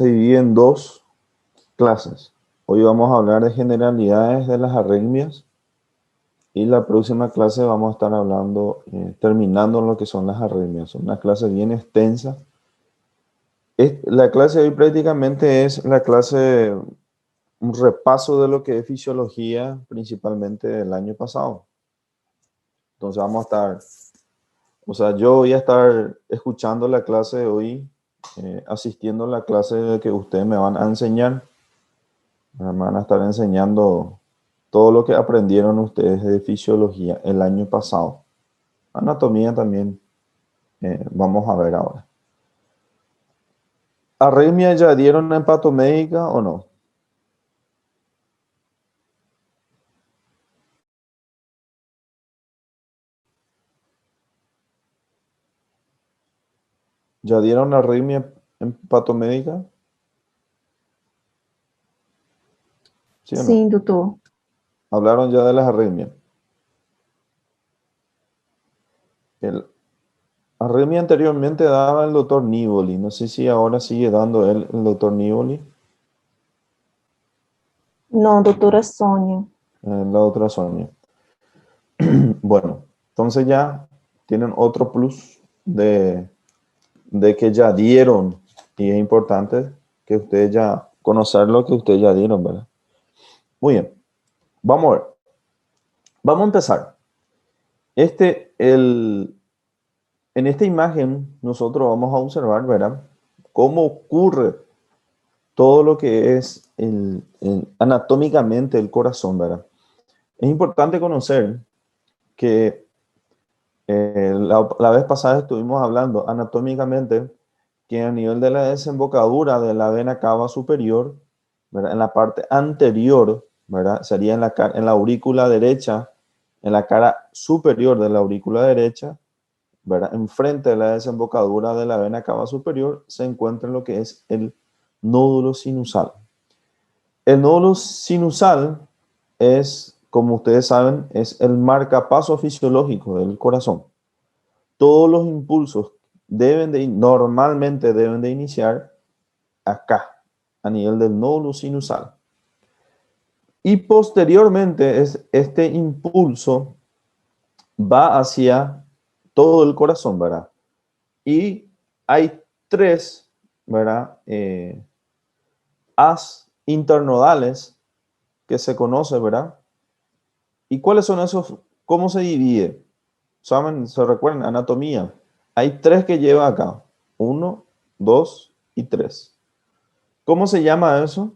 se divide en dos clases. Hoy vamos a hablar de generalidades de las arritmias y la próxima clase vamos a estar hablando, terminando lo que son las arritmias. Una clase bien extensa. La clase de hoy prácticamente es la clase, un repaso de lo que es fisiología, principalmente del año pasado. Entonces vamos a estar, yo voy a estar escuchando la clase de hoy, asistiendo a la clase de que ustedes me van a enseñar. Me van a estar enseñando todo lo que aprendieron ustedes de fisiología el año pasado. Anatomía también vamos a ver ahora. ¿Arritmia ya dieron en patomédica o no? ¿Ya dieron arritmia en patomédica? ¿Sí o no? Sim, doutor. Hablaron ya de las arritmias. El arritmia anteriormente daba el doctor Niboli. No sé si ahora sigue dando él, el doctor Niboli. Não, doutora Sônia. La otra Sonia. Bueno, entonces ya tienen otro plus de que ya dieron, y es importante que ustedes ya conocer lo que ustedes ya dieron, ¿verdad? Muy bien, vamos a ver. Vamos a empezar. En esta imagen nosotros vamos a observar, ¿verdad? Cómo ocurre todo lo que es anatómicamente el corazón, ¿verdad? Es importante conocer que la vez pasada estuvimos hablando anatómicamente que a nivel de la desembocadura de la vena cava superior, ¿verdad? En la parte anterior, ¿verdad? Sería en la aurícula derecha, en la cara superior de la aurícula derecha, ¿verdad? Enfrente de la desembocadura de la vena cava superior se encuentra lo que es el nódulo sinusal. El nódulo sinusal es, como ustedes saben, es el marcapaso fisiológico del corazón. Todos los impulsos normalmente deben de iniciar acá, a nivel del nódulo sinusal. Y posteriormente este impulso va hacia todo el corazón, ¿verdad? Y hay tres, ¿verdad? As internodales que se conoce, ¿verdad? ¿Y cuáles son esos? ¿Cómo se divide? ¿Saben? ¿Se recuerdan? Anatomía. Hay tres que lleva acá. Uno, dos y tres. ¿Cómo se llama eso?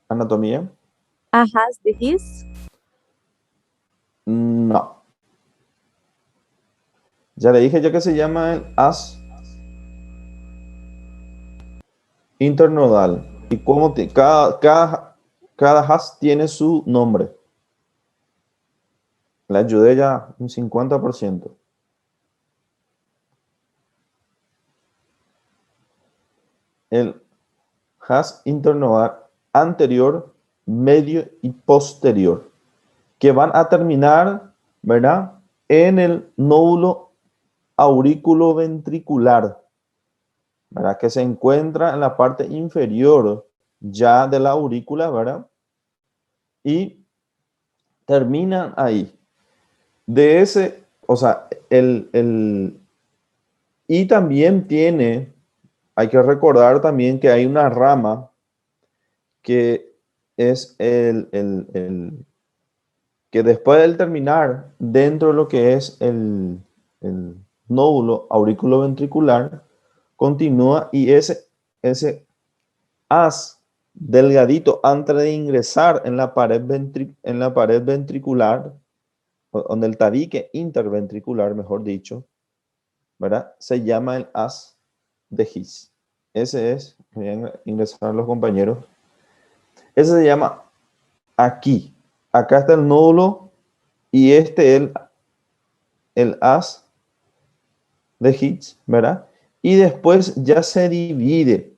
Anatomía. Arras de Riz? No. Ya le dije yo que se llama el as internodal. Y cómo cada as tiene su nombre. Le ayudé ya un 50%. El has internodal anterior, medio y posterior, que van a terminar, ¿verdad? En el nódulo auriculoventricular, ¿verdad? Que se encuentra en la parte inferior ya de la aurícula, ¿verdad? Y terminan ahí. De ese, o sea, y también hay que recordar también que hay una rama que es que después del terminar dentro de lo que es el nódulo auriculoventricular, continúa y ese haz delgadito antes de ingresar en la pared ventricular, donde el tabique interventricular, mejor dicho, ¿verdad? Se llama el haz de His. Ese es, voy a ingresar a los compañeros, ese se llama aquí. Acá está el nódulo y el haz de His, ¿verdad? Y después ya se divide.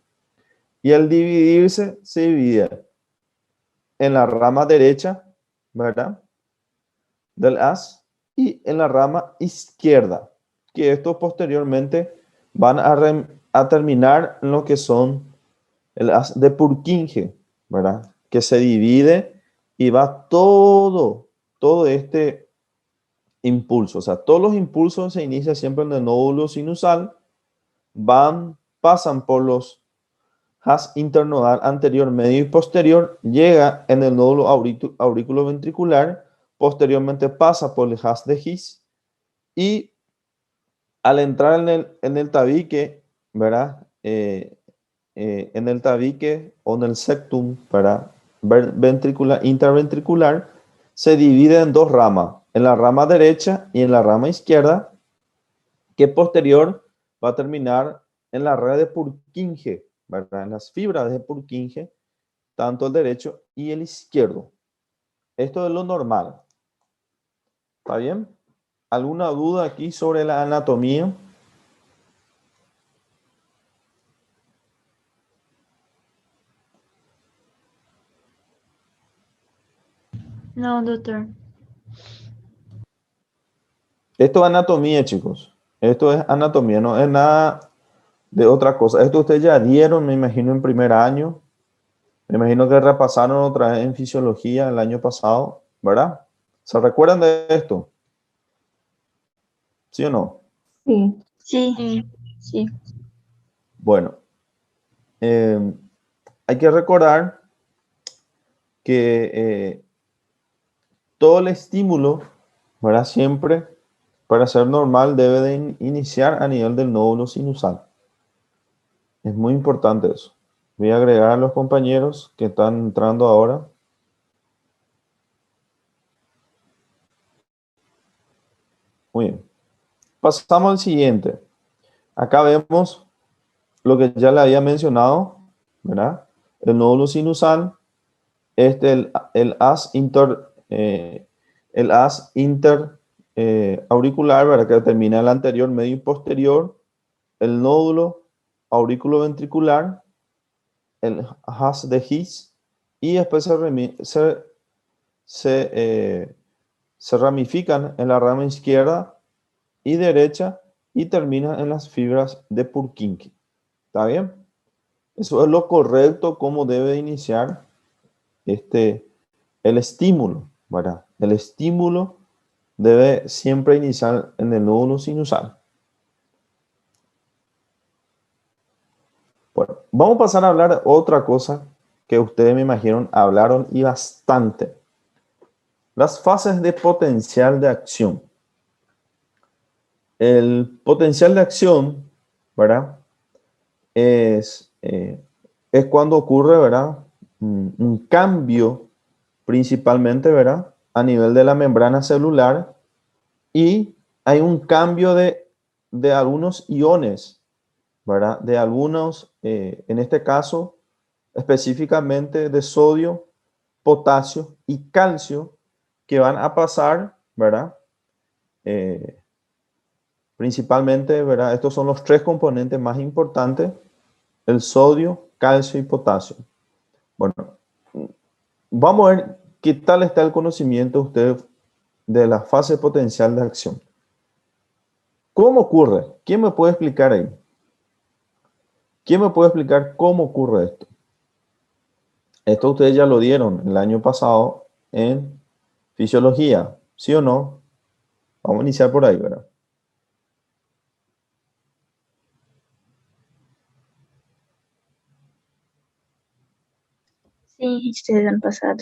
Y al dividirse, se divide en la rama derecha, ¿verdad? Del haz y en la rama izquierda. que estos posteriormente van a terminar en lo que son el haz de Purkinje, ¿verdad? Que se divide y va todo este impulso. O sea, todos los impulsos se inician siempre en el nódulo sinusal, pasan por los haz internodal anterior, medio y posterior, llega en el nódulo auriculoventricular, posteriormente pasa por el haz de His y al entrar en el tabique, ¿verdad? En el tabique o en el septum, ¿verdad? Ventricular, interventricular, se divide en dos ramas, en la rama derecha y en la rama izquierda, que posterior va a terminar en la red de Purkinje, ¿verdad? En las fibras de Purkinje, tanto el derecho y el izquierdo. Esto es lo normal. ¿Está bien? ¿Alguna duda aquí sobre la anatomía? No, doctor. Esto es anatomía, chicos. Esto es anatomía, no es nada de otra cosa. Esto ustedes ya dieron, me imagino, en primer año. Me imagino que repasaron otra vez en fisiología el año pasado, ¿verdad? ¿Se recuerdan de esto? ¿Sí o no? Sí. Sí, sí. Bueno, hay que recordar que todo el estímulo, ¿verdad? Siempre, para ser normal, debe de iniciar a nivel del nódulo sinusal. Es muy importante eso. Voy a agregar a los compañeros que están entrando ahora. Muy bien. Pasamos al siguiente. Acá vemos lo que ya le había mencionado, ¿verdad? El nódulo sinusal, el haz auricular, ¿verdad? Que termina el anterior, medio y posterior, el nódulo auriculoventricular, el haz de His, y después se ramifican en la rama izquierda y derecha y terminan en las fibras de Purkinje. ¿Está bien? Eso es lo correcto, cómo debe iniciar el estímulo, ¿verdad? El estímulo debe siempre iniciar en el nódulo sinusal. Bueno, vamos a pasar a hablar de otra cosa que ustedes me imaginaron, hablaron y bastante. Las fases de potencial de acción. El potencial de acción, ¿verdad? Es cuando ocurre, ¿verdad? Un cambio principalmente, ¿verdad? A nivel de la membrana celular y hay un cambio de algunos iones, ¿verdad? De algunos, en este caso, específicamente de sodio, potasio y calcio que van a pasar, ¿verdad? Principalmente, ¿verdad? Estos son los tres componentes más importantes, el sodio, calcio y potasio. Bueno, vamos a ver qué tal está el conocimiento usted de la fase potencial de acción. ¿Cómo ocurre? ¿Quién me puede explicar ahí? ¿Quién me puede explicar cómo ocurre esto? Esto ustedes ya lo dieron el año pasado en fisiología, ¿sí o no? Vamos a iniciar por ahí, ¿verdad? Sí, este año pasado.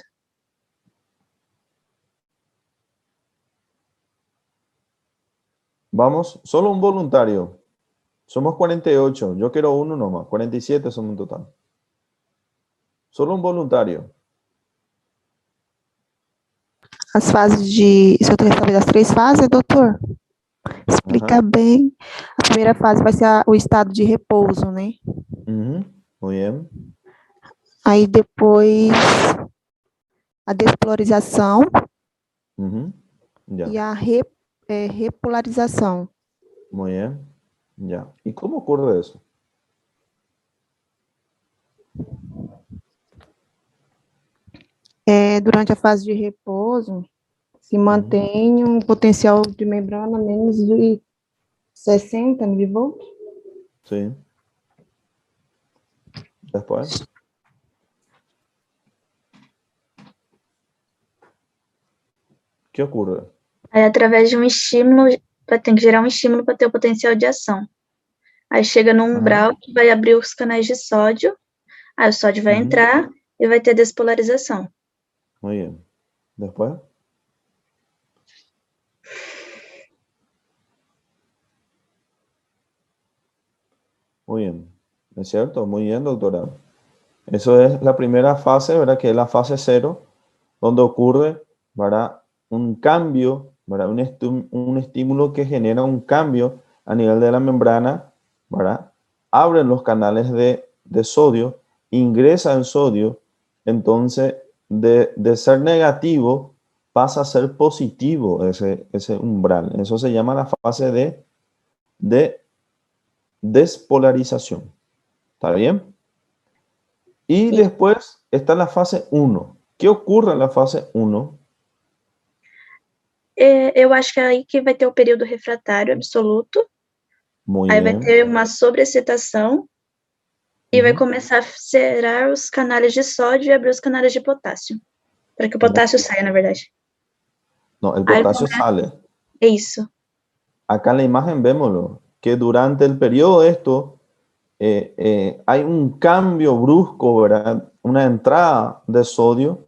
Vamos, solo un voluntario. Somos 48, yo quiero uno nomás, 47 somos en total. Solo un voluntario. As fases de. Se eu estou respondendo as três fases, doutor? Explica bem. A primeira fase vai ser o estado de repouso, né? Muy bien. Aí depois a despolarização Ya. e a repolarização. Muy bien. Ya. ¿Y cómo ocurre eso? Durante a fase de repouso, se mantém um potencial de membrana menos de 60 milivolts. ¿sí? Después, ¿qué ocurre? Aí, através de um estímulo, tem que gerar um estímulo para ter o potencial de ação. Aí chega no umbral que vai abrir os canais de sódio, aí o sódio vai entrar e vai ter despolarização. Muy bien. Después, muy bien. ¿Es cierto? Muy bien, doctora. Eso es la primera fase, ¿verdad? Que es la fase cero, donde ocurre, ¿verdad? Un cambio, ¿verdad? Un estímulo que genera un cambio a nivel de la membrana, ¿verdad? Abren los canales de sodio, ingresa el sodio, entonces de ser negativo pasa a ser positivo ese umbral. Eso se llama la fase de despolarización. ¿Está bien? Y Sí. después está la fase 1. ¿Qué ocurre en la fase 1? Eu acho que é aí que vai ter o período refratário absoluto, Muy aí vai bien. ter uma sobreexcitação e vai começar a cerrar os canais de sódio e abrir os canais de potássio, para que o potássio saia, na verdade. No, el Ahí potasio comienza. sale. É isso. Acá en la imagen vémoslo, que durante el periodo de esto hay un cambio brusco, ¿verdad? Una entrada de sodio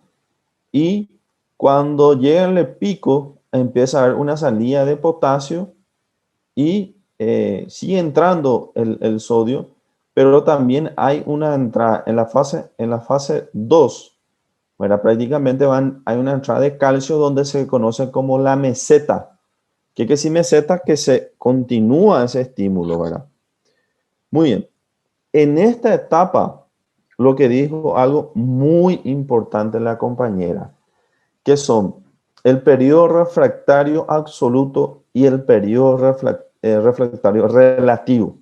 y cuando llega el pico empieza a haber una salida de potasio y sigue entrando el sodio, pero también hay una entrada en la fase 2, ¿verdad? Prácticamente hay una entrada de calcio donde se conoce como la meseta. ¿Qué quiere decir meseta? Que se continúa ese estímulo, ¿verdad? Muy bien. En esta etapa, lo que dijo algo muy importante la compañera, que son el periodo refractario absoluto y el periodo refractario relativo.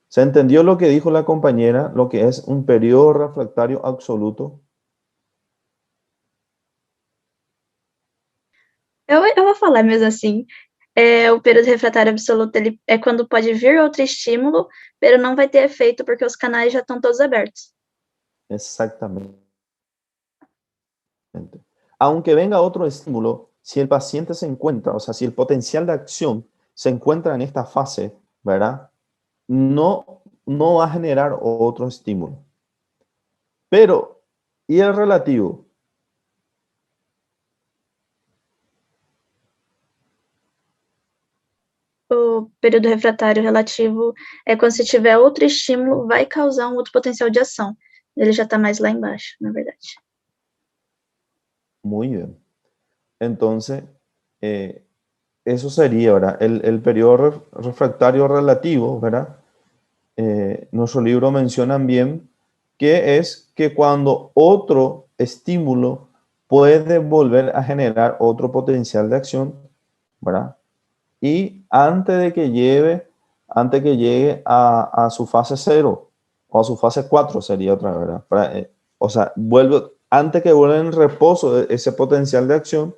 ¿Se entendió lo que dijo la compañera, lo que es un periodo refractario absoluto? Eu vou falar mesmo assim. O período refratário absoluto ele é quando pode vir outro estímulo, mas não vai ter efeito porque os canais já estão todos abertos. Exactamente. Aunque venga otro estímulo, si el paciente se encuentra, o sea, si el potencial de acción se encuentra en esta fase, ¿verdad? No va a generar otro estímulo. Pero, ¿y el relativo? O período refratário relativo é quando se tiver outro estímulo, vai causar um outro potencial de ação. Ele já está mais lá embaixo, na verdade. Muy bien. Entonces, eso sería, ¿verdad? El periodo refractario relativo, ¿verdad? Nuestro libro mencionan bien que es que cuando otro estímulo puede volver a generar otro potencial de acción, ¿verdad? Y antes que llegue a su fase 0 o a su fase 4 sería otra, ¿verdad? O sea, antes que vuelva en reposo ese potencial de acción,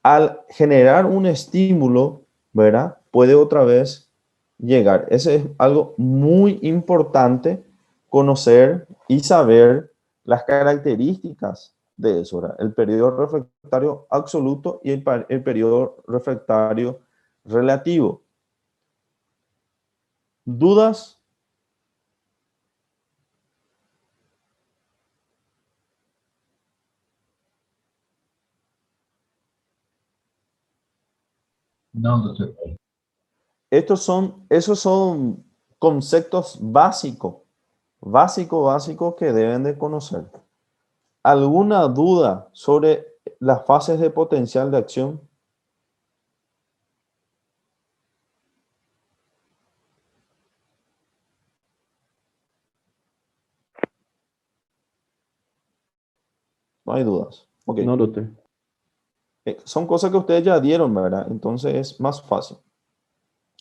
al generar un estímulo, ¿verdad? Puede otra vez llegar. Ese es algo muy importante conocer y saber las características de eso, ¿verdad? El periodo refractario absoluto y el periodo refractario relativo. ¿Dudas? No, doctor. Esos son conceptos básicos que deben de conocer. ¿Alguna duda sobre las fases de potencial de acción? No hay dudas. Ok. No, doctor. Son cosas que ustedes ya dieron, ¿verdad? Entonces es más fácil.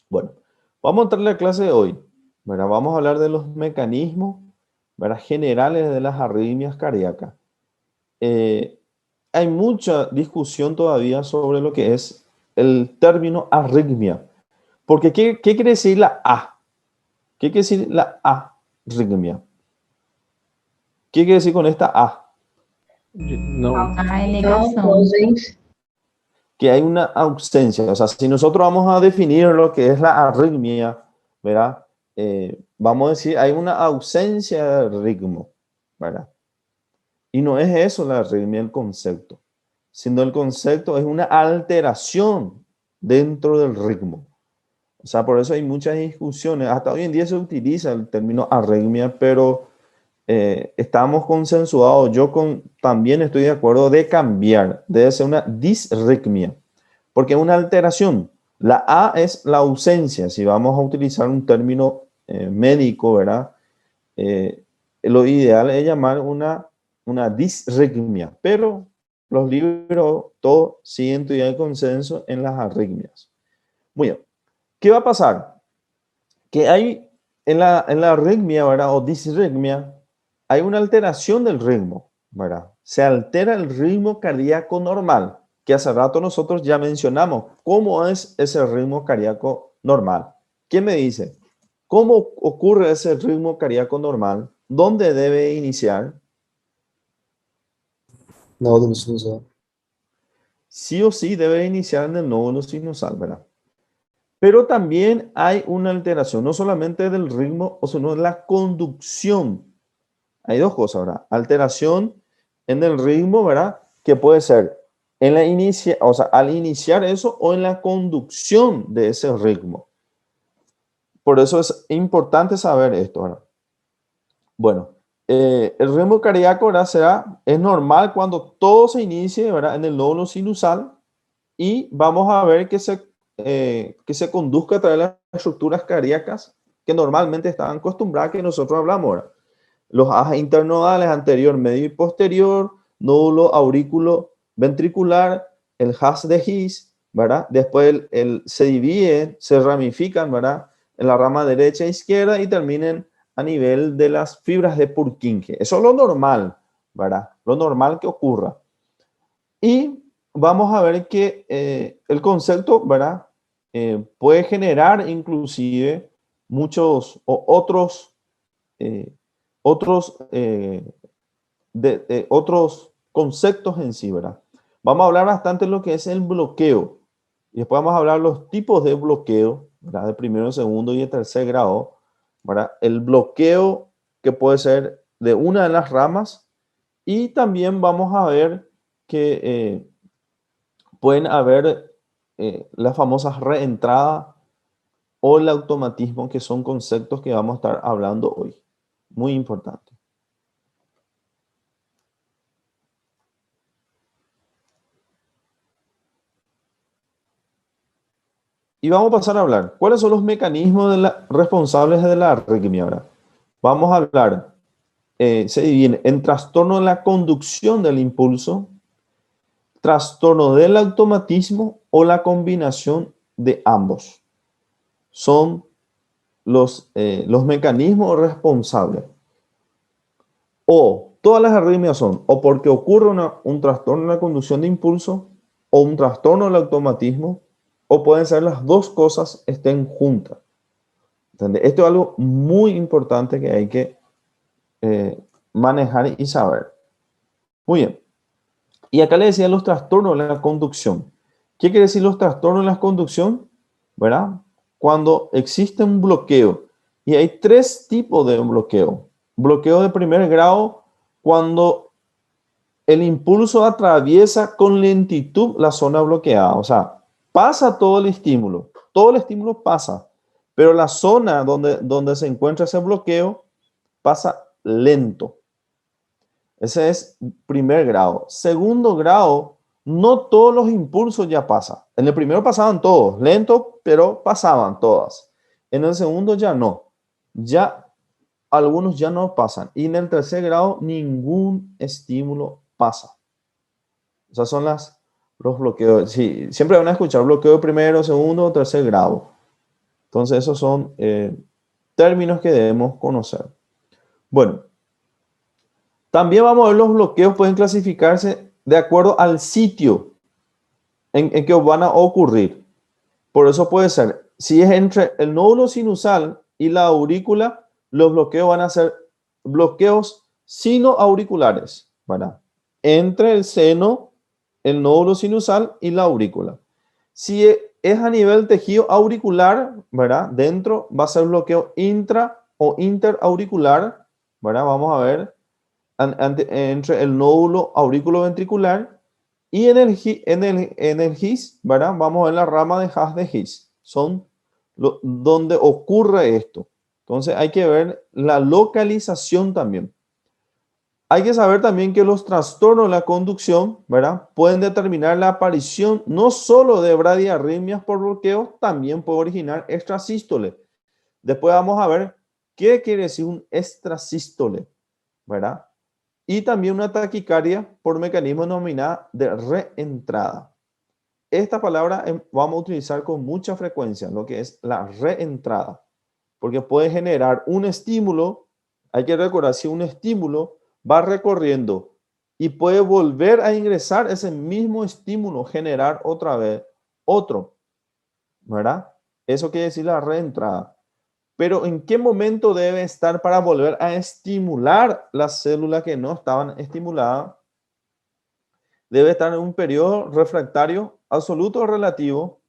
Bueno, vamos a entrar a la clase de hoy, ¿verdad? Vamos a hablar de los mecanismos, ¿verdad? Generales de las arritmias cardíacas. Hay mucha discusión todavía sobre lo que es el término arritmia. Porque, ¿qué quiere decir la A? ¿Qué quiere decir la arritmia? ¿Qué quiere decir con esta A? Não, Ai, Não, negação. ausente. Que hay una ausencia. O sea, si nosotros vamos a definir lo que es la arritmia, ¿verdad? Vamos a decir, hay una ausencia de ritmo, ¿verdad? Y no es eso la arritmia, el concepto, sino el concepto es una alteración dentro del ritmo. O sea, por eso hay muchas discusiones. Hasta hoy en día se utiliza el término arritmia, pero estamos consensuados. También estoy de acuerdo de cambiar. Debe ser una disritmia, porque es una alteración. La A es la ausencia. Si vamos a utilizar un término médico, ¿verdad? Lo ideal es llamar una disritmia, pero los libros todos siguen todavía el consenso en las arritmias. Muy bien. ¿Qué va a pasar? Que hay en la arritmia, ¿verdad? O disritmia, hay una alteración del ritmo, ¿verdad? Se altera el ritmo cardíaco normal, que hace rato nosotros ya mencionamos. ¿Cómo es ese ritmo cardíaco normal? ¿Quién me dice? ¿Cómo ocurre ese ritmo cardíaco normal? ¿Dónde debe iniciar? nódulo sinusal. Sí o sí debe iniciar en el nódulo sinusal, ¿verdad? Pero también hay una alteración, no solamente del ritmo, sino de la conducción. Hay dos cosas, ¿verdad? Alteración en el ritmo, ¿verdad? Que puede ser en la o sea, al iniciar eso o en la conducción de ese ritmo. Por eso es importante saber esto, ¿verdad? Bueno, el ritmo cardíaco, ¿verdad? Es normal cuando todo se inicie, ¿verdad? En el nódulo sinusal y vamos a ver que se conduzca a través de las estructuras cardíacas que normalmente están acostumbradas que nosotros hablamos ahora. Los ejes internodales anterior, medio y posterior, nódulo aurículo ventricular, el haz de His, ¿verdad? Después se dividen, se ramifican, ¿verdad? En la rama derecha e izquierda y terminen a nivel de las fibras de Purkinje. Eso es lo normal, ¿verdad? Lo normal que ocurra. Y vamos a ver que el concepto, ¿verdad? Puede generar inclusive muchos otros conceptos en sí, ¿verdad? Vamos a hablar bastante de lo que es el bloqueo. Y después vamos a hablar los tipos de bloqueo, ¿verdad? De primero, segundo y de tercer grado, ¿verdad? El bloqueo que puede ser de una de las ramas y también vamos a ver que pueden haber las famosas reentradas o el automatismo, que son conceptos que vamos a estar hablando hoy. Muy importante. Y vamos a pasar a hablar. ¿Cuáles son los mecanismos responsables de la arritmia? Ahora, vamos a hablar, se divide en trastorno de la conducción del impulso, trastorno del automatismo o la combinación de ambos. Son los mecanismos responsables. O todas las arritmias son o porque ocurre un trastorno en la conducción de impulso o un trastorno del automatismo, o pueden ser las dos cosas estén juntas. ¿Entendés? Esto es algo muy importante que hay que manejar y saber. Muy bien. Y acá le decía los trastornos de la conducción. ¿Qué quiere decir los trastornos de la conducción? ¿Verdad? Cuando existe un bloqueo. Y hay tres tipos de bloqueo. Bloqueo de primer grado, cuando el impulso atraviesa con lentitud la zona bloqueada. O sea, pasa todo el estímulo pasa, pero la zona donde se encuentra ese bloqueo pasa lento. Ese es primer grado. Segundo grado, no todos los impulsos ya pasan. En el primero pasaban todos, lento, pero pasaban todas. En el segundo ya no. Ya algunos ya no pasan. Y en el tercer grado, ningún estímulo pasa. O sea, son los bloqueos. Sí, siempre van a escuchar bloqueo de primero, segundo o tercer grado. Entonces, esos son términos que debemos conocer. Bueno, también vamos a ver los bloqueos pueden clasificarse de acuerdo al sitio. en que van a ocurrir. Por eso puede ser, si es entre el nódulo sinusal y la aurícula, los bloqueos van a ser bloqueos sinoauriculares, ¿verdad? Entre el seno, el nódulo sinusal y la aurícula. Si es a nivel tejido auricular, ¿verdad? Dentro va a ser bloqueo intra o interauricular, ¿verdad? Vamos a ver entre el nódulo auriculoventricular y en el GIS, ¿verdad? Vamos a ver la rama de Haas de His. Son donde ocurre esto. Entonces hay que ver la localización también. Hay que saber también que los trastornos de la conducción, ¿verdad? Pueden determinar la aparición no solo de bradiarritmias por bloqueo, también puede originar extrasístole. Después vamos a ver qué quiere decir un extrasístole, ¿verdad? Y también una taquicardia por mecanismo denominado de reentrada. Esta palabra vamos a utilizar con mucha frecuencia, lo que es la reentrada, porque puede generar un estímulo. Hay que recordar, si un estímulo va recorriendo y puede volver a ingresar ese mismo estímulo, generar otra vez otro, ¿verdad? Eso quiere decir la reentrada. Pero ¿en qué momento debe estar para volver a estimular las células que no estaban estimuladas? Debe estar en un periodo refractario absoluto o relativo.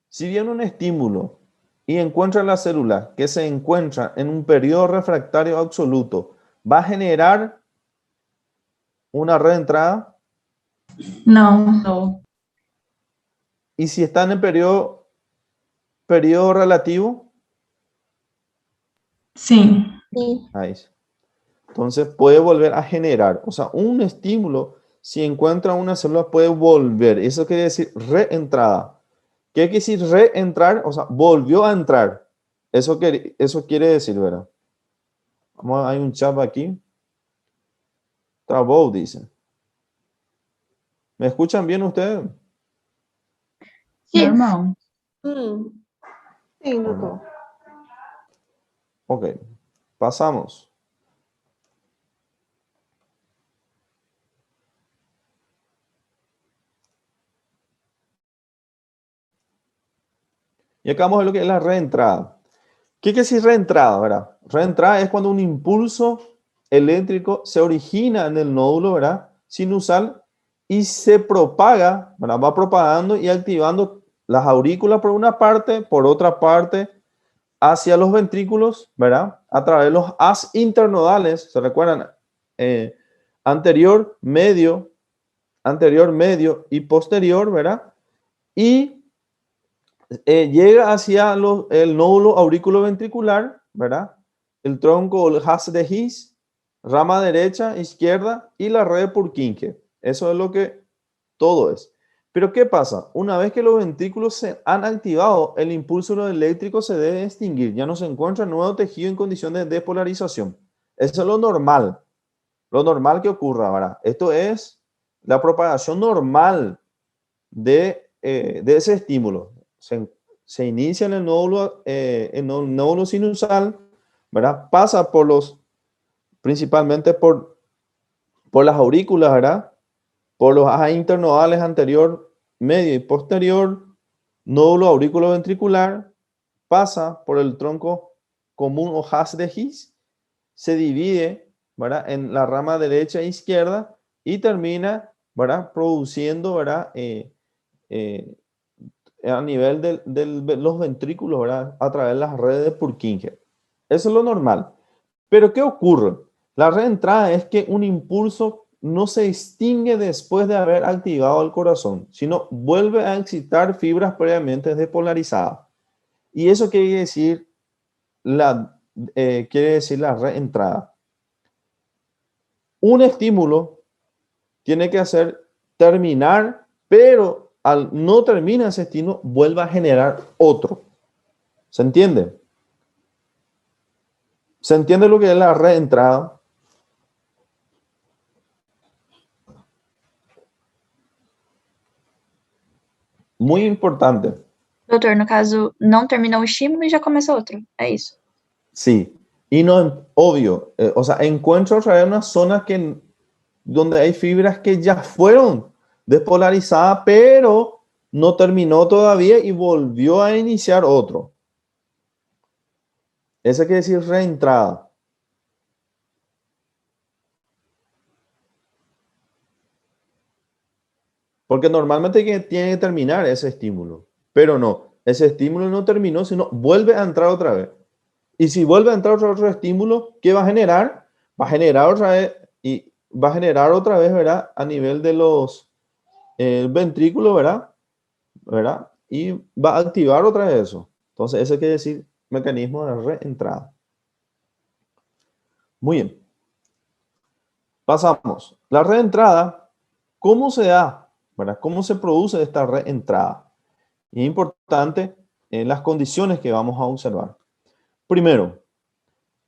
Si viene un estímulo y encuentra la célula que se encuentra en un periodo refractario absoluto, ¿va a generar una reentrada? No. Y si está en el periodo relativo, Sí. Sí. ahí. Entonces puede volver a generar. O sea, un estímulo, si encuentra una célula, puede volver. Eso quiere decir reentrada. ¿Qué quiere decir reentrar? O sea, volvió a entrar. Eso quiere decir, ¿verdad? Hay un chat aquí. Trabó, dice. ¿Me escuchan bien ustedes? Sí. Sim, Normal. doutor. Ok, pasamos. Y acá vamos a ver lo que es la reentrada. ¿Qué quiere decir reentrada, verdad? Reentrada es cuando un impulso eléctrico se origina en el nódulo, ¿verdad? Sinusal y se propaga, ¿verdad? Va propagando y activando las aurículas por una parte, por otra parte, hacia los ventrículos, ¿verdad? A través de los haz internodales, ¿se recuerdan? Eh, anterior, medio y posterior, ¿verdad? Y llega hacia el nódulo auriculoventricular, ¿verdad? El tronco, el haz de His, rama derecha, izquierda y la red de Purkinje. Eso es lo que todo es. Pero ¿qué pasa? Una vez que los ventrículos se han activado, el impulso eléctrico se debe extinguir. Ya no se encuentra nuevo tejido en condición de despolarización. Eso es lo normal que ocurra, ¿verdad? Esto es la propagación normal de ese estímulo. Se inicia en el nódulo sinusal, ¿verdad? Pasa principalmente por las aurículas, ¿verdad? Por los ejes internodales anterior, medio y posterior, nódulo auriculoventricular, pasa por el tronco común o haz de His, se divide, ¿verdad? En la rama derecha e izquierda y termina, ¿verdad? Produciendo, ¿verdad? Eh, a nivel de los ventrículos, ¿verdad? A través de las redes de Purkinje. Eso es lo normal. Pero ¿qué ocurre? La reentrada es que un impulso no se extingue después de haber activado el corazón, sino vuelve a excitar fibras previamente despolarizadas. Y eso quiere decir la reentrada. Un estímulo tiene que hacer terminar, pero al no terminar ese estímulo, vuelve a generar otro. ¿Se entiende? ¿Se entiende lo que es la reentrada? Muy importante. Doutor, no caso, não termina um estímulo e já começa outro. É isso. Sí. Y no, obvio, o sea, encuentro otra vez una zona donde hay fibras que ya fueron despolarizadas, pero no terminó todavía y volvió a iniciar otro. Eso quiere decir reentrada. Porque normalmente tiene que terminar ese estímulo, pero no, ese estímulo no terminó, sino vuelve a entrar otra vez. Y si vuelve a entrar otro estímulo, ¿qué va a generar? Va a generar otra vez, y va a generar otra vez, ¿verdad? A nivel de los ventrículos, ¿verdad? Y va a activar otra vez eso. Entonces, eso quiere decir mecanismo de reentrada. Muy bien. Pasamos. La reentrada, ¿cómo se da? ¿Verdad? ¿Cómo se produce esta reentrada? Y es importante las condiciones que vamos a observar. Primero,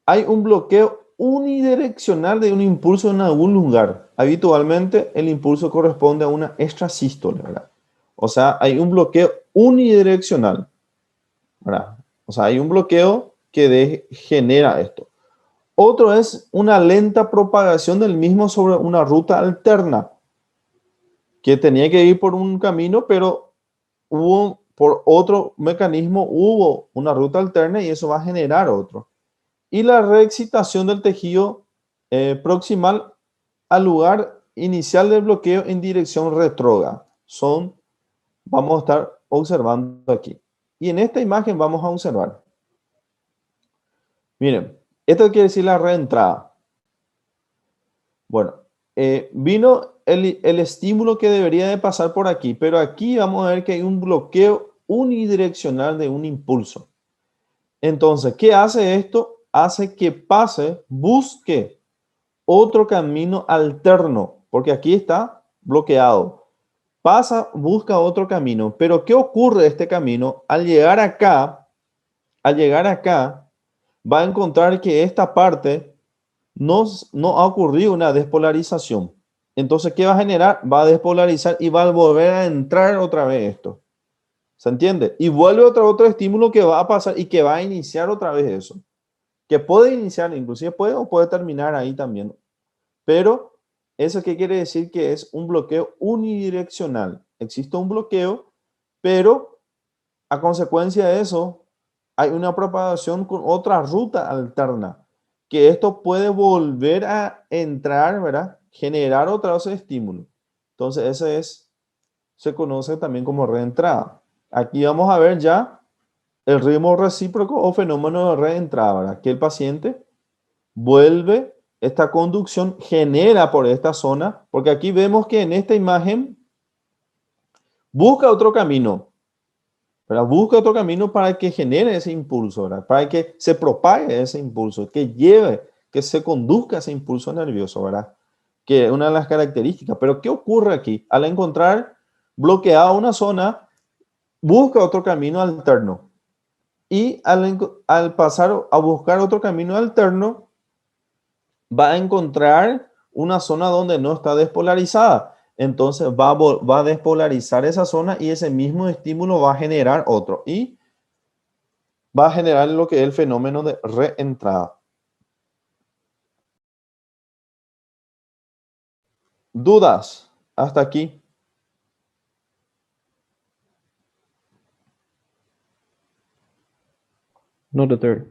hay un bloqueo unidireccional de un impulso en algún lugar. Habitualmente el impulso corresponde a una extrasístole, ¿verdad? O sea, hay un bloqueo unidireccional, ¿verdad? O sea, hay un bloqueo que genera esto. Otro es una lenta propagación del mismo sobre una ruta alterna, que tenía que ir por un camino, pero por otro mecanismo hubo una ruta alterna y eso va a generar otro. Y la reexcitación del tejido proximal al lugar inicial del bloqueo en dirección retrógrada. Vamos a estar observando aquí. Y en esta imagen vamos a observar. Miren, esto quiere decir la reentrada. Bueno, vino el estímulo que debería de pasar por aquí, pero aquí vamos a ver que hay un bloqueo unidireccional de un impulso. Entonces, ¿qué hace esto? Hace que busque otro camino alterno, porque aquí está bloqueado. Busca otro camino, pero ¿qué ocurre este camino? Al llegar acá, va a encontrar que esta parte no ha ocurrido una despolarización. Entonces, ¿qué va a generar? Va a despolarizar y va a volver a entrar otra vez esto. ¿Se entiende? Y vuelve otro estímulo que va a pasar y que va a iniciar otra vez eso. Que puede iniciar, inclusive puede terminar ahí también. Pero, ¿eso qué quiere decir? Que es un bloqueo unidireccional. Existe un bloqueo, pero a consecuencia de eso, hay una propagación con otra ruta alterna. Que esto puede volver a entrar, ¿verdad? Generar otra vez estímulo. Entonces, se conoce también como reentrada. Aquí vamos a ver ya el ritmo recíproco o fenómeno de reentrada, ¿verdad? Que el paciente vuelve, esta conducción genera por esta zona, porque aquí vemos que en esta imagen busca otro camino, ¿verdad? Busca otro camino para que genere ese impulso, ¿verdad? Para que se propague ese impulso, que se conduzca ese impulso nervioso, ¿verdad? Que es una de las características. Pero ¿qué ocurre aquí? Al encontrar bloqueada una zona, busca otro camino alterno. Y al pasar a buscar otro camino alterno, va a encontrar una zona donde no está despolarizada. Entonces va a despolarizar esa zona y ese mismo estímulo va a generar otro. Y va a generar lo que es el fenómeno de reentrada. ¿Dudas hasta aquí? No, doctor.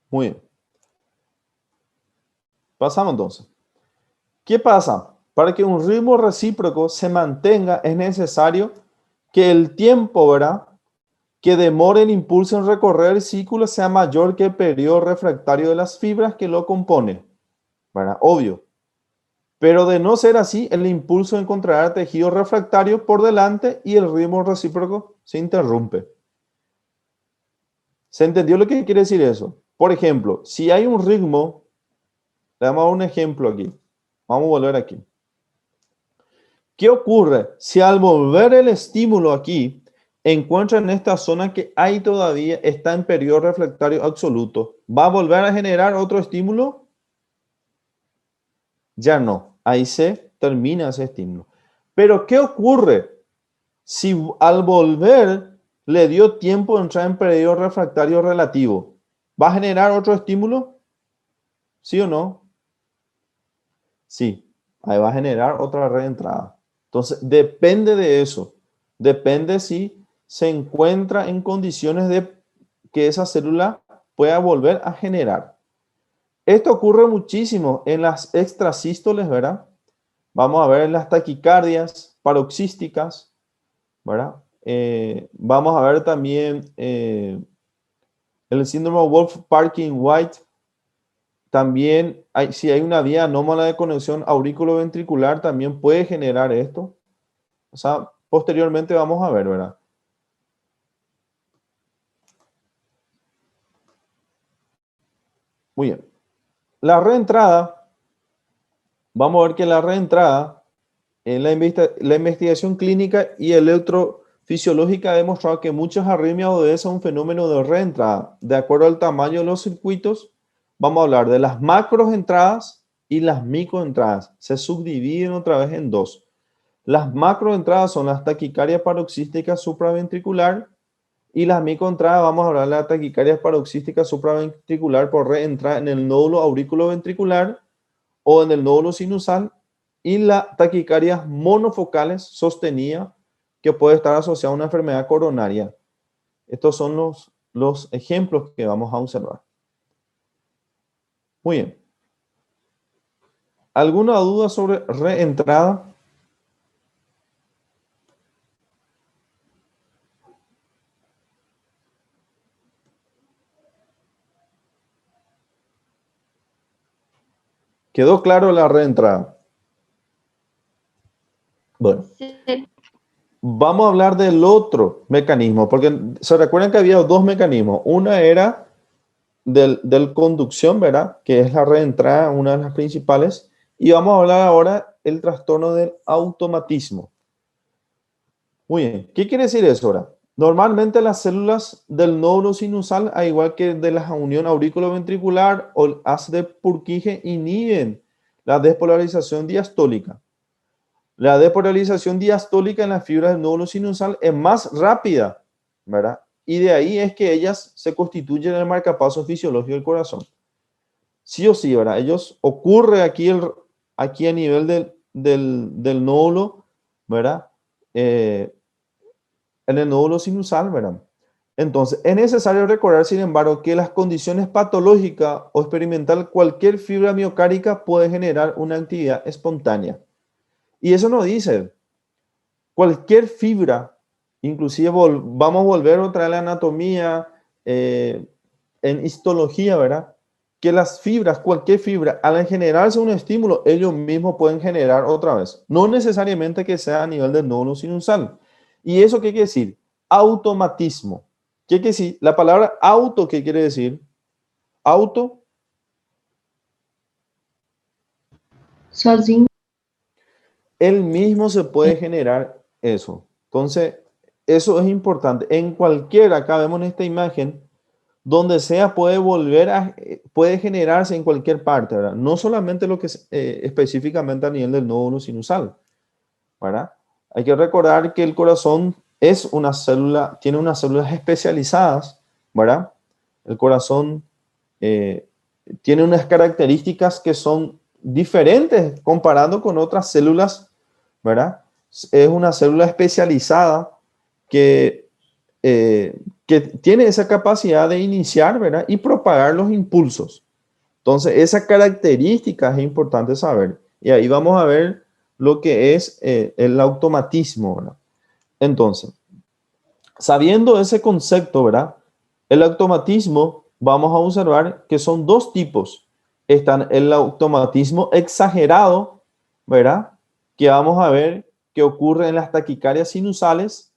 Muy bien. Pasamos entonces. ¿Qué pasa? Para que un ritmo recíproco se mantenga es necesario que el tiempo, ¿verdad?, que demore el impulso en recorrer el círculo sea mayor que el periodo refractario de las fibras que lo componen, ¿verdad? Obvio. Pero de no ser así, el impulso encontrará tejido refractario por delante y el ritmo recíproco se interrumpe. ¿Se entendió lo que quiere decir eso? Por ejemplo, si hay un ritmo, le damos un ejemplo aquí. Vamos a volver aquí. ¿Qué ocurre si al volver el estímulo aquí, encuentra en esta zona que hay todavía, está en periodo refractario absoluto, ¿va a volver a generar otro estímulo? Ya no, ahí se termina ese estímulo. Pero ¿qué ocurre si al volver le dio tiempo de entrar en periodo refractario relativo? ¿Va a generar otro estímulo? ¿Sí o no? Sí, ahí va a generar otra reentrada. Entonces, depende de eso. Depende si se encuentra en condiciones de que esa célula pueda volver a generar. Esto ocurre muchísimo en las extrasístoles, ¿verdad? Vamos a ver en las taquicardias paroxísticas, ¿verdad? Vamos a ver también el síndrome de Wolff-Parkin-White. También, si hay una vía anómala de conexión aurículo-ventricular, también puede generar esto. O sea, posteriormente vamos a ver, ¿verdad? Muy bien. La reentrada, vamos a ver que la reentrada, en la investigación clínica y electrofisiológica ha demostrado que muchas arritmias obedecen a un fenómeno de reentrada. De acuerdo al tamaño de los circuitos, vamos a hablar de las macroentradas y las microentradas. Se subdividen otra vez en dos. Las macroentradas son las taquicardias paroxísticas supraventricular y las microentradas, vamos a hablar de la taquicardia paroxística supraventricular por reentrada en el nódulo auriculoventricular o en el nódulo sinusal, y la taquicardias monofocales sostenidas que puede estar asociada a una enfermedad coronaria. Estos son los ejemplos que vamos a observar. Muy bien. ¿Alguna duda sobre reentrada? ¿Quedó claro la reentrada? Bueno, Sí. vamos a hablar del otro mecanismo, porque se recuerdan que había dos mecanismos. Una era del conducción, ¿verdad? Que es la reentrada, una de las principales. Y vamos a hablar ahora del trastorno del automatismo. Muy bien, ¿qué quiere decir eso ahora? Normalmente las células del nódulo sinusal, al igual que de la unión aurículo-ventricular o el haz de Purkinje, inhiben la despolarización diastólica. La despolarización diastólica en las fibras del nódulo sinusal es más rápida, ¿verdad? Y de ahí es que ellas se constituyen en el marcapaso fisiológico del corazón. Sí o sí, ¿verdad? Ellos ocurre aquí a nivel del nódulo, ¿verdad? En el nódulo sinusal, ¿verdad? Entonces, es necesario recordar, sin embargo, que las condiciones patológicas o experimental, cualquier fibra miocárdica puede generar una actividad espontánea. Y eso nos dice, cualquier fibra, inclusive vamos a volver otra vez a la anatomía, en histología, ¿verdad? Que las fibras, cualquier fibra, al generarse un estímulo, ellos mismos pueden generar otra vez. No necesariamente que sea a nivel del nódulo sinusal. ¿Y eso qué quiere decir? Automatismo. ¿Qué quiere decir? La palabra auto, ¿qué quiere decir? Auto. Sozinho. Él mismo se puede generar eso. Entonces, eso es importante. En cualquiera, acá vemos en esta imagen, donde sea puede generarse en cualquier parte, ¿verdad? No solamente lo que es específicamente a nivel del nódulo sinusal, ¿verdad? Hay que recordar que el corazón es una célula, tiene unas células especializadas, ¿verdad? El corazón tiene unas características que son diferentes comparando con otras células, ¿verdad? Es una célula especializada que tiene esa capacidad de iniciar, ¿verdad? Y propagar los impulsos. Entonces, esa característica es importante saber. Y ahí vamos a ver lo que es el automatismo, ¿verdad? Entonces, sabiendo ese concepto, ¿verdad? El automatismo, vamos a observar que son dos tipos. Están el automatismo exagerado, ¿verdad? Que vamos a ver que ocurre en las taquicardias sinusales,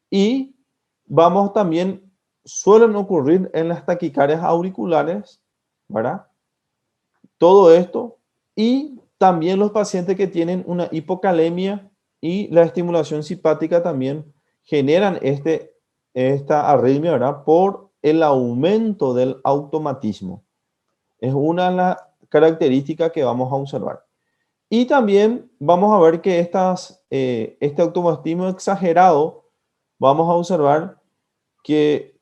y vamos también, suelen ocurrir en las taquicardias auriculares, ¿verdad? Todo esto, y también los pacientes que tienen una hipocalemia y la estimulación simpática también generan esta arritmia, ¿verdad? Por el aumento del automatismo. Es una de las características que vamos a observar. Y también vamos a ver que este automatismo exagerado, vamos a observar que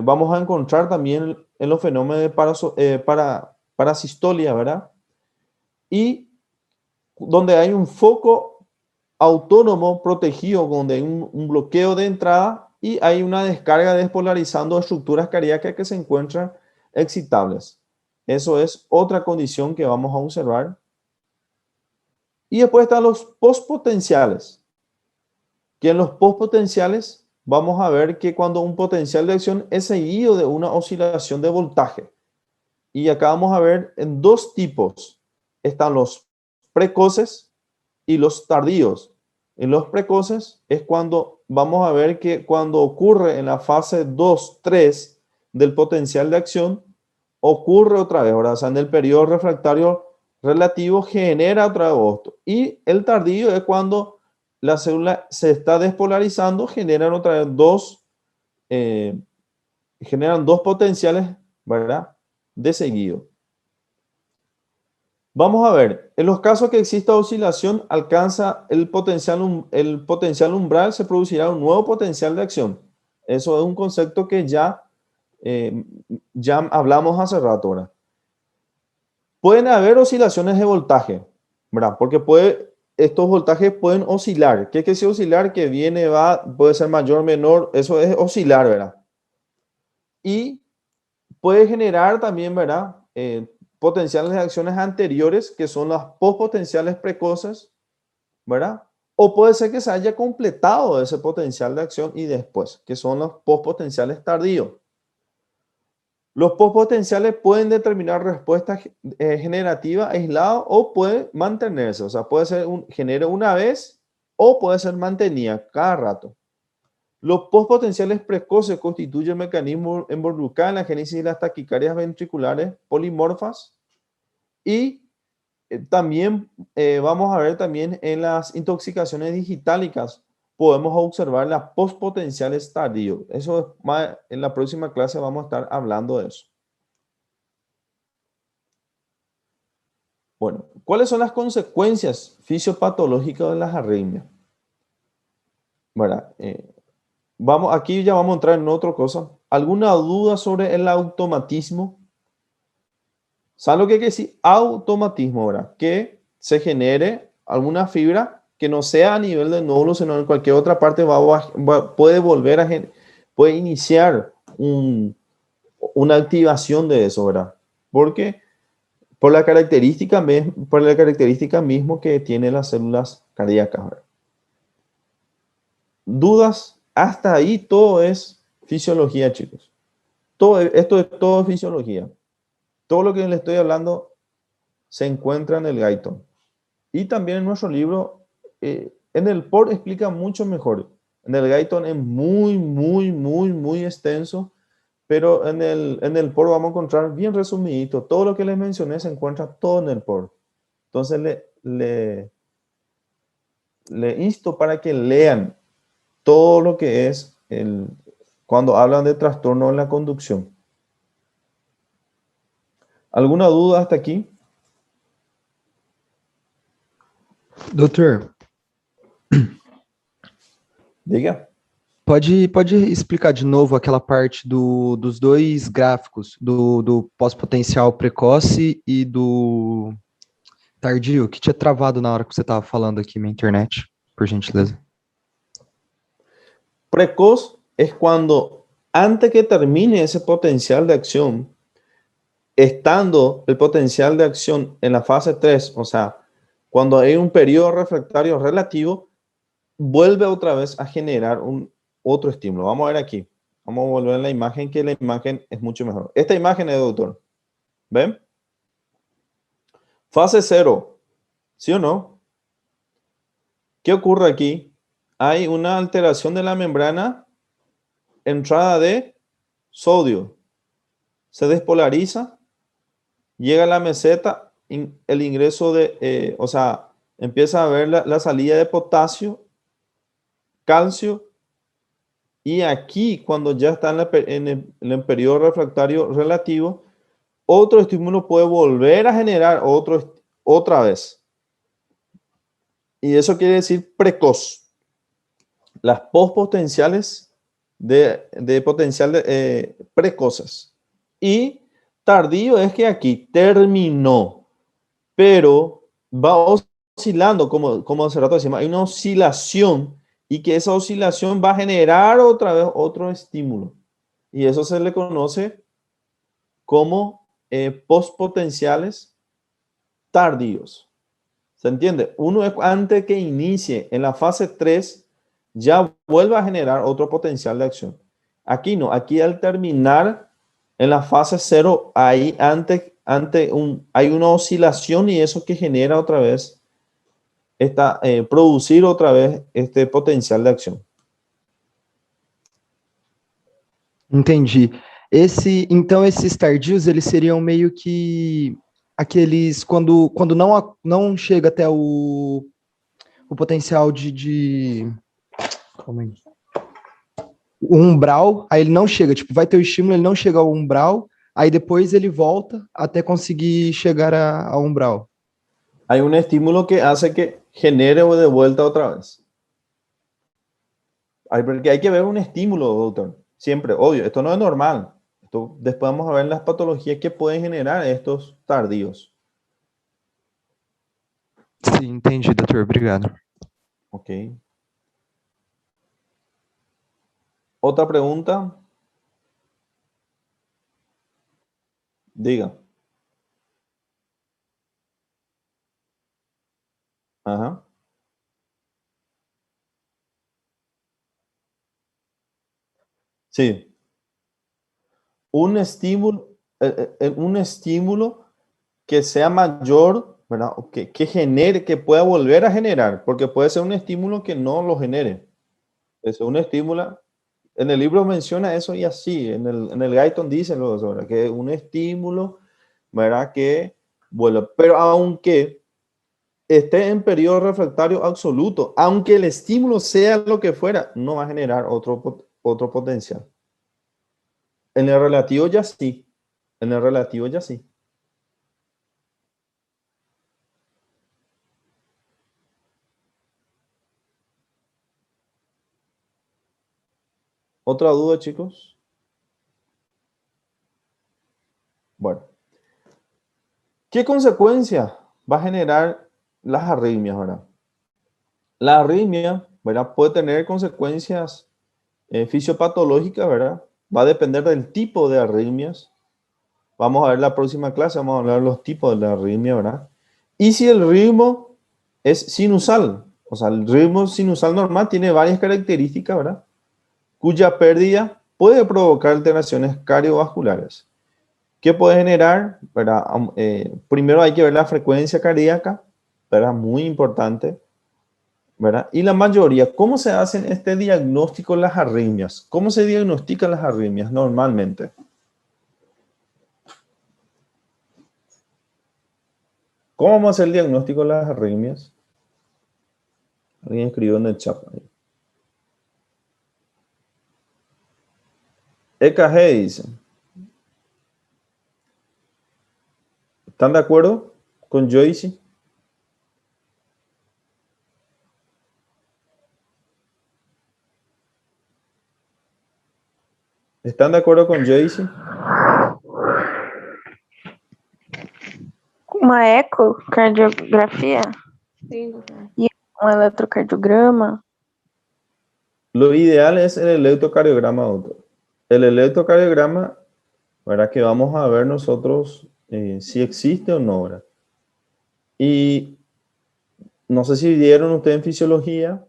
vamos a encontrar también en los fenómenos de parasistolia, ¿verdad? Y donde hay un foco autónomo protegido, donde hay un bloqueo de entrada y hay una descarga despolarizando estructuras cardíacas que se encuentran excitables. Eso es otra condición que vamos a observar. Y después están los postpotenciales, que en los postpotenciales vamos a ver que cuando un potencial de acción es seguido de una oscilación de voltaje. Y acá vamos a ver en dos tipos. Están los precoces y los tardíos. En los precoces es cuando vamos a ver que cuando ocurre en la fase 2, 3 del potencial de acción, ocurre otra vez, ¿verdad? O sea, en el periodo refractario relativo genera otra vez esto. Y el tardío es cuando la célula se está despolarizando, generan otra vez generan dos potenciales, ¿verdad? De seguido. Vamos a ver, en los casos que exista oscilación, alcanza el potencial umbral, se producirá un nuevo potencial de acción. Eso es un concepto que ya hablamos hace rato, ¿verdad? Pueden haber oscilaciones de voltaje, ¿verdad? Porque estos voltajes pueden oscilar. ¿Qué es que si oscilar? Que viene, va, puede ser mayor, menor, eso es oscilar, ¿verdad? Y puede generar también, ¿verdad? Potenciales de acciones anteriores, que son las postpotenciales precoces, ¿verdad? O puede ser que se haya completado ese potencial de acción y después, que son los postpotenciales tardíos. Los postpotenciales pueden determinar respuestas generativas aisladas o puede mantenerse, o sea, puede ser genero una vez o puede ser mantenida cada rato. Los postpotenciales precoces constituyen mecanismos involucrados en la génesis de las taquicardias ventriculares polimorfas y también vamos a ver también en las intoxicaciones digitálicas podemos observar las postpotenciales tardíos. Eso es más, en la próxima clase vamos a estar hablando de eso. Bueno, ¿cuáles son las consecuencias fisiopatológicas de las arritmias? ¿Verdad? Aquí ya vamos a entrar en otra cosa. ¿Alguna duda sobre el automatismo? ¿Saben lo que quiere decir automatismo, verdad? Que se genere alguna fibra que no sea a nivel del nódulo, sino en cualquier otra parte puede volver puede iniciar una activación de eso, ¿verdad? Porque por la característica mismo que tienen las células cardíacas, ¿verdad? Dudas, hasta ahí todo es fisiología, chicos. Esto es todo fisiología. Todo lo que les estoy hablando se encuentra en el Guyton. Y también en nuestro libro, en el POR explica mucho mejor. En el Guyton es muy extenso, pero en el POR vamos a encontrar bien resumidito. Todo lo que les mencioné se encuentra todo en el POR. Entonces le insto para que lean todo lo que es cuando hablan de trastorno en la conducción. ¿Alguna duda hasta aquí? Doutor, Diga. pode explicar de novo aquela parte dos dois gráficos, do pós-potencial precoce e do tardio, que tinha travado na hora que você estava falando aqui minha internet, por gentileza. Precoz es cuando antes que termine ese potencial de acción, estando el potencial de acción en la fase 3, o sea, cuando hay un periodo refractario relativo, vuelve otra vez a generar otro estímulo. Vamos a ver aquí. Vamos a volver a la imagen, que la imagen es mucho mejor. Esta imagen es, doctor. ¿Ven? Fase 0. ¿Sí o no? ¿Qué ocurre aquí? Hay una alteración de la membrana, entrada de sodio. Se despolariza, llega a la meseta, el ingreso empieza a ver la salida de potasio, calcio Y aquí, cuando ya está en el periodo refractario relativo, otro estímulo puede volver a generar otra vez. Y eso quiere decir precoz. Las postpotenciales de potencial precoces. Y tardío es que aquí terminó, pero va oscilando, como hace rato decíamos, hay una oscilación y que esa oscilación va a generar otra vez otro estímulo. Y eso se le conoce como postpotenciales tardíos. ¿Se entiende? Uno es antes que inicie en la fase 3 ya vuelve a generar otro potencial de acción. Aquí no, aquí al terminar en la fase 0, ahí hay una oscilación y eso que genera otra vez, producir otra vez este potencial de acción. Entendi. Então, esses tardios, eles seriam meio que aqueles quando não chega até o potencial calma aí. O umbral, aí ele não chega, tipo, vai ter o estímulo, ele não chega ao umbral, aí depois ele volta até conseguir chegar ao umbral. Hay un estímulo que hace que genere de vuelta otra vez. Porque hay que ver un estímulo, doctor. Siempre, obvio, esto no es normal. Después vamos a ver las patologías que pueden generar estos tardíos. Sim, entendi, doutor. Obrigado. Ok. ¿Otra pregunta? Diga. Ajá. Sí. Un estímulo que sea mayor, ¿verdad? O que genere, que pueda volver a generar, porque puede ser un estímulo que no lo genere. Es un estímulo, en el libro menciona eso y así, en el Guyton dice luego, ¿verdad? Que un estímulo, ¿verdad? Que vuelve, pero aunque esté en periodo refractario absoluto, aunque el estímulo sea lo que fuera, no va a generar otro potencial. En el relativo ya sí. En el relativo ya sí. ¿Otra duda, chicos? Bueno. ¿Qué consecuencia va a generar las arritmias, verdad? La arritmia, ¿verdad? Puede tener consecuencias fisiopatológicas, ¿verdad? Va a depender del tipo de arritmias. Vamos a ver la próxima clase, vamos a hablar de los tipos de la arritmia, ¿verdad? Y si el ritmo es sinusal, o sea, el ritmo sinusal normal tiene varias características, ¿verdad? Cuya pérdida puede provocar alteraciones cardiovasculares. ¿Qué puede generar? ¿Verdad? Primero hay que ver la frecuencia cardíaca, ¿verdad? Muy importante, ¿verdad? Y la mayoría, ¿cómo se hacen este diagnóstico de las arritmias? ¿Cómo se diagnostican las arritmias normalmente? ¿Cómo vamos a hacer el diagnóstico de las arritmias? Alguien escribió en el chat ahí. EKG dice. ¿Están de acuerdo con Joyce? ¿Están de acuerdo con Joyce? Uma ecocardiografia e um eletrocardiograma. Lo ideal es el electrocardiograma, doctor. El electrocardiograma, ¿verdad? Que vamos a ver nosotros si existe o no, ¿verdad? Y no sé si vieron ustedes en fisiología,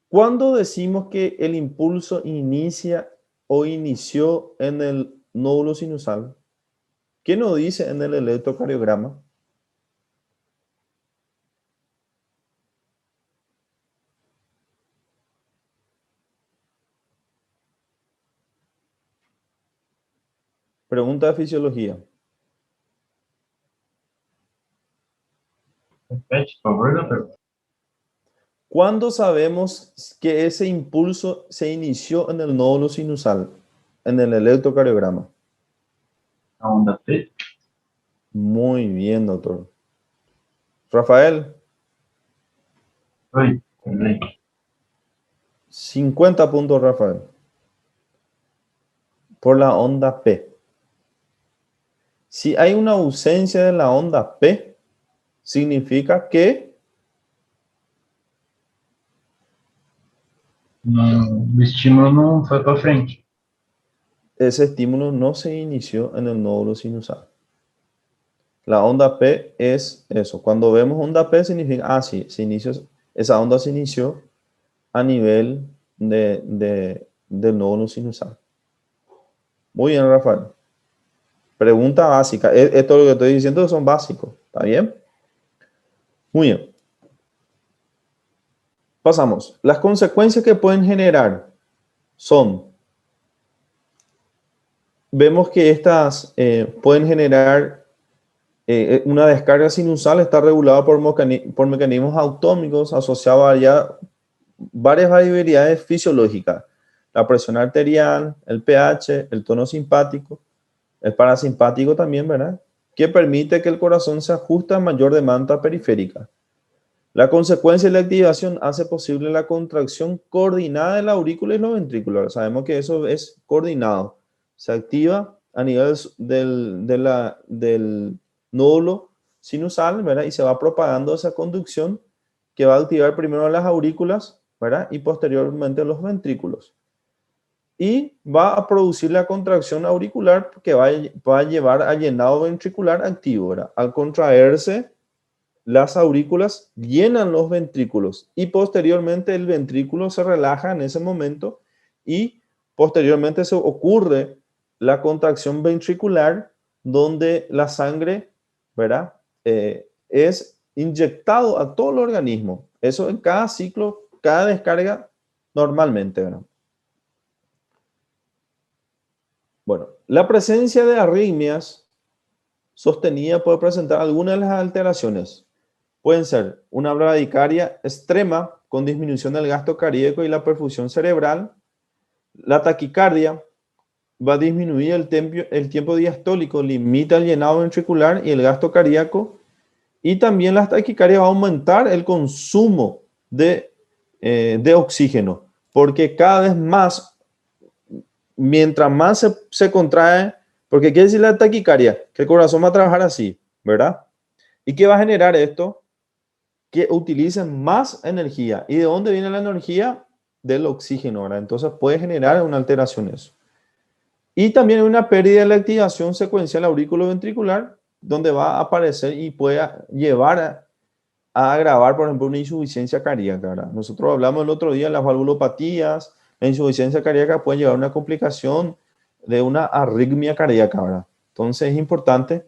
¿cuándo decimos que el impulso inicia o inició en el nódulo sinusal? ¿Qué nos dice en el electrocardiograma? Pregunta de fisiología. Repete, por favor, doutor. ¿Cuándo sabemos que ese impulso se inició en el nódulo sinusal, en el electrocardiograma? La onda P. Muy bien, doctor. Rafael, Uy, perdí. 50 puntos, Rafael. Por la onda P. Si hay una ausencia de la onda P, significa que O estímulo não foi para frente. ese estímulo no se inició en el nódulo sinusal. La onda P es eso. Cuando vemos onda P significa, sí, esa onda se inició a nivel del nódulo sinusal. Muy bien, Rafael. Pregunta básica. Esto lo que estoy diciendo son básicos. ¿Está bien? Muy bien. Pasamos. Las consecuencias que pueden generar son, vemos que estas pueden generar una descarga sinusal, está regulada por mecanismos autónomos asociados a varias variabilidades fisiológicas. La presión arterial, el pH, el tono simpático, el parasimpático también, ¿verdad? Que permite que el corazón se ajuste a mayor demanda periférica. La consecuencia de la activación hace posible la contracción coordinada de la aurícula y los ventrículos. Sabemos que eso es coordinado. Se activa a nivel del nódulo sinusal, ¿verdad? Y se va propagando esa conducción que va a activar primero las aurículas, ¿verdad? Y posteriormente los ventrículos. Y va a producir la contracción auricular que va a llevar a llenado ventricular activo, ¿verdad? Al contraerse, las aurículas llenan los ventrículos y posteriormente el ventrículo se relaja en ese momento y posteriormente se ocurre la contracción ventricular donde la sangre, ¿verdad? Es inyectado a todo el organismo. Eso en cada ciclo, cada descarga normalmente, ¿verdad? Bueno, la presencia de arritmias sostenida puede presentar algunas de las alteraciones. Pueden ser una bradicardia extrema con disminución del gasto cardíaco y la perfusión cerebral. La taquicardia va a disminuir el tiempo diastólico, limita el llenado ventricular y el gasto cardíaco. Y también la taquicardia va a aumentar el consumo de oxígeno, porque cada vez más, mientras más se contrae, porque quiere decir la taquicardia, que el corazón va a trabajar así, ¿verdad? ¿Y qué va a generar esto? Que utilicen más energía. ¿Y de dónde viene la energía? Del oxígeno, ¿verdad? Entonces puede generar una alteración eso. Y también una pérdida de la activación secuencial auriculoventricular, donde va a aparecer y puede llevar a agravar, por ejemplo, una insuficiencia cardíaca, ¿verdad? Nosotros hablamos el otro día de las valvulopatías, la insuficiencia cardíaca puede llevar a una complicación de una arritmia cardíaca, ¿verdad? Entonces es importante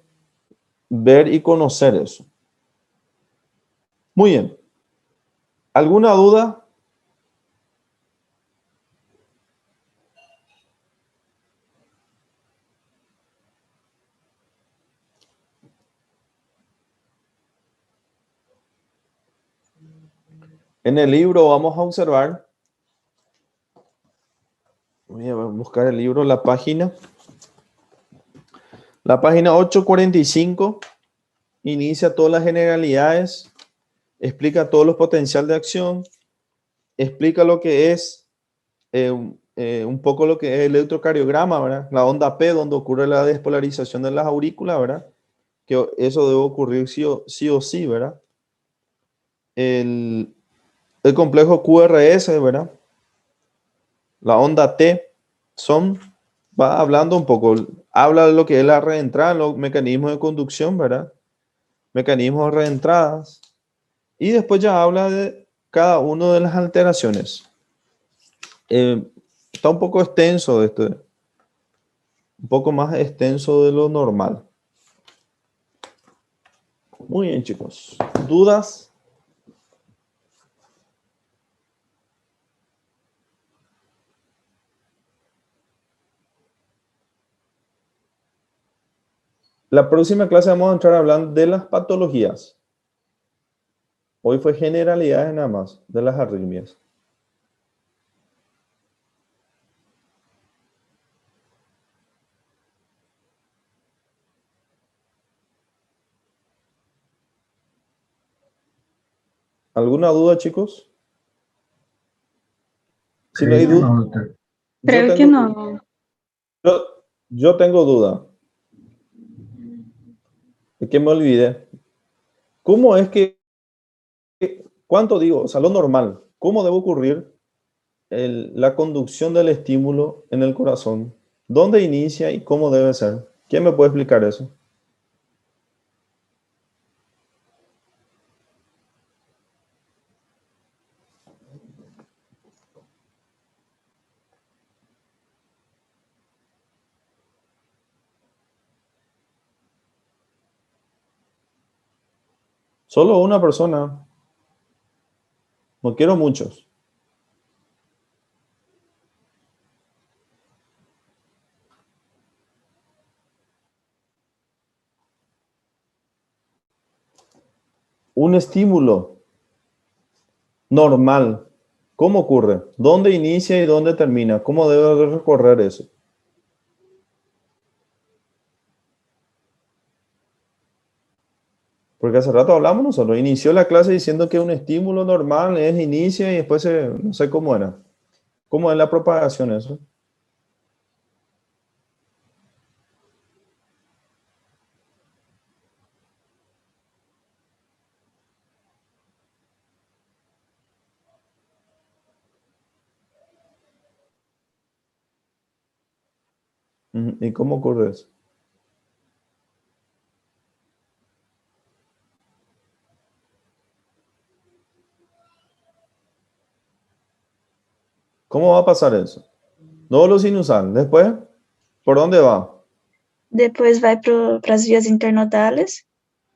ver y conocer eso. Muy bien. ¿Alguna duda? En el libro vamos a observar, voy a buscar el libro, la página 845, inicia todas las generalidades, explica todos los potenciales de acción, explica lo que es un poco lo que es el electrocardiograma, ¿verdad? La onda P, donde ocurre la despolarización de las aurículas, ¿verdad? Que eso debe ocurrir sí o sí, ¿verdad? El complejo QRS, ¿verdad? La onda T va hablando un poco, habla de lo que es la reentrada, los mecanismos de conducción, ¿verdad? Mecanismos de reentradas. Y después ya habla de cada una de las alteraciones. Está un poco extenso esto, un poco más extenso de lo normal. Muy bien, chicos. ¿Dudas? La próxima clase vamos a entrar hablando de las patologías. Hoy fue generalidades nada más de las arritmias. ¿Alguna duda, chicos? Si no hay Creo que duda, no, doctor. Creo que no. yo, yo tengo duda. Es que me olvidé. ¿Cómo es que, cuánto digo, o sea, lo normal, cómo debe ocurrir la conducción del estímulo en el corazón? ¿Dónde inicia y cómo debe ser? ¿Quién me puede explicar eso? Solo una persona. No quiero muchos. Un estímulo normal. ¿Cómo ocurre? ¿Dónde inicia y dónde termina? ¿Cómo debe recorrer eso? Porque hace rato hablamos nosotros. Inició la clase diciendo que un estímulo normal es inicia y después no sé cómo era. ¿Cómo es la propagación eso? Ujú. ¿Y cómo ocurre eso? ¿Cómo va a pasar eso? Nódulo sinusal. Después, ¿por dónde va? Depois vai para as vias internodales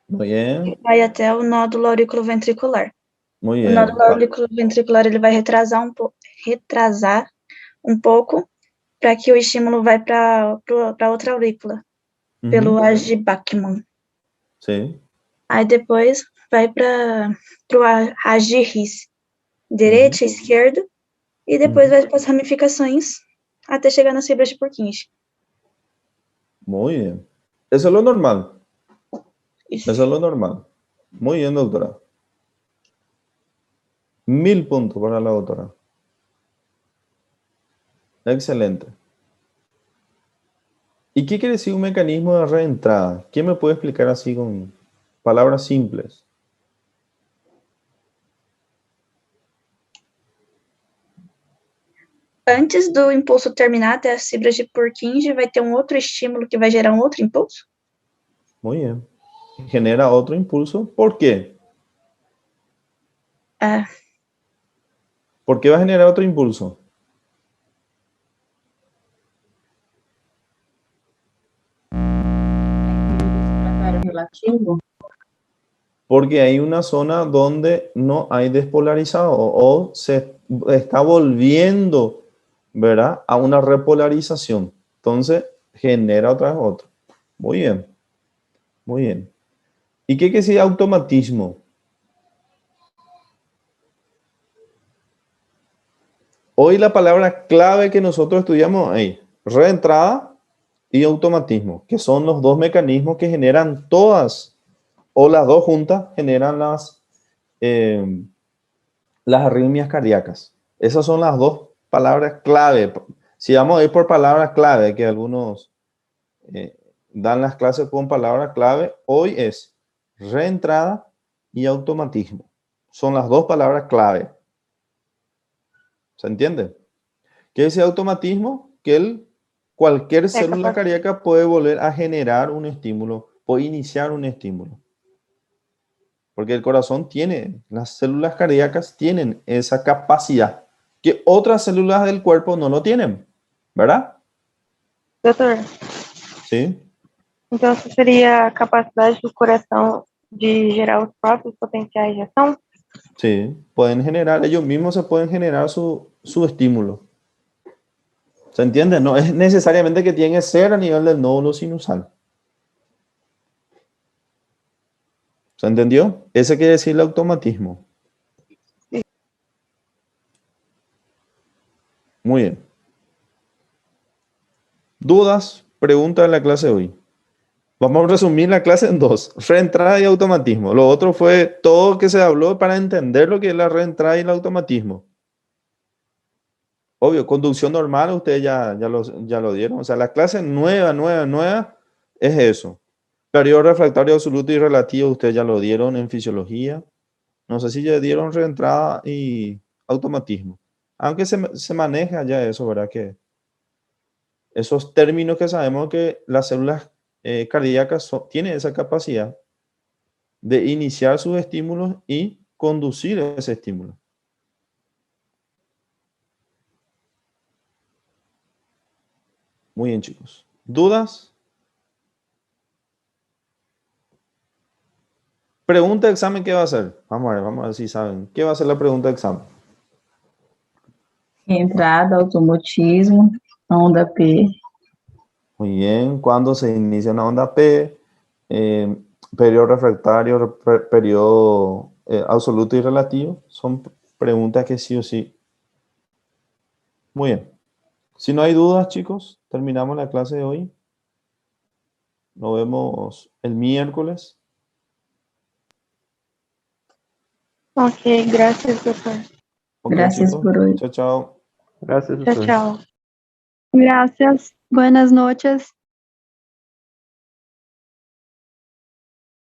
Muy e bien, vai até o nódulo aurículo-ventricular. muy O bien. nódulo auriculoventricular ele vai retrasar um pouco para que o estímulo vai para outra aurícula, pelo Ujú. ás de Bachmann. Sí. Aí depois vai para o ás de His, direita, Ujú. esquerda, e depois Ujú. vai para as ramificações até chegar nas fibras de Purkinje. Muy bien. Eso es lo normal. Isso. Eso es lo normal. Muy bien, doctora. 1000 puntos para la doctora. Excelente. ¿Y qué quiere decir un mecanismo de reentrada? ¿Quién me puede explicar así con palabras simples? Antes do impulso terminar até as fibras de Purkinje, vai ter um outro estímulo que vai gerar um outro impulso? Muy bien. Genera otro impulso. ¿Por qué? Ah, ¿Por qué va a generar otro impulso? relativo. Porque hay una zona donde no hay despolarizado o se está volviendo, ¿verdad?, a una repolarización. Entonces, genera otra vez otro. Muy bien, muy bien. ¿Y qué quiere decir automatismo? Hoy la palabra clave que nosotros estudiamos ahí, reentrada y automatismo, que son los dos mecanismos que generan todas, o las dos juntas, generan las arritmias cardíacas. Esas son las dos palabras clave. Si vamos a ir por palabras clave, que algunos eh, dan las clases con palabras clave, hoy es reentrada y automatismo. Son las dos palabras clave. ¿Se entiende? ¿Qué es el automatismo? Que cualquier célula cardíaca puede volver a generar un estímulo, puede iniciar un estímulo. Porque el corazón tiene, las células cardíacas tienen esa capacidad que otras células del cuerpo no lo tienen, ¿verdad? Doutor, Sí, então essa seria a capacidade do coração de gerar os próprios potenciais de ação? sí, pueden generar, ellos mismos se pueden generar su estímulo. ¿Se entiende? No es necesariamente que tiene que ser a nivel del nódulo sinusal. ¿Se entendió? Ese quiere decir el automatismo. Muy bien. ¿Dudas? Pregunta de la clase de hoy. Vamos a resumir la clase en dos: reentrada y automatismo. Lo otro fue todo que se habló para entender lo que es la reentrada y el automatismo. Obvio, conducción normal, ustedes ya lo dieron. O sea, la clase nueva es eso. Periodo refractario absoluto y relativo, ustedes ya lo dieron en fisiología. No sé si ya dieron reentrada y automatismo. Aunque se maneja ya eso, ¿verdad? Que esos términos que sabemos que las células cardíacas tienen esa capacidad de iniciar sus estímulos y conducir ese estímulo. Muy bien, chicos. ¿Dudas? Pregunta de examen, ¿qué va a ser? Vamos a ver si saben. ¿Qué va a ser la pregunta de examen? Entrada, automatismo, onda P. Muy bien. ¿Cuándo se inicia una onda P? Periodo refractario, periodo absoluto y relativo. Son preguntas que sí o sí. Muy bien. Si no hay dudas, chicos, terminamos la clase de hoy. Nos vemos el miércoles. Ok, gracias, doctor. Ok, Gracias chicos. por hoy. Chao, chao. Gracias, Chao, doctor. chao. Gracias. Buenas noches.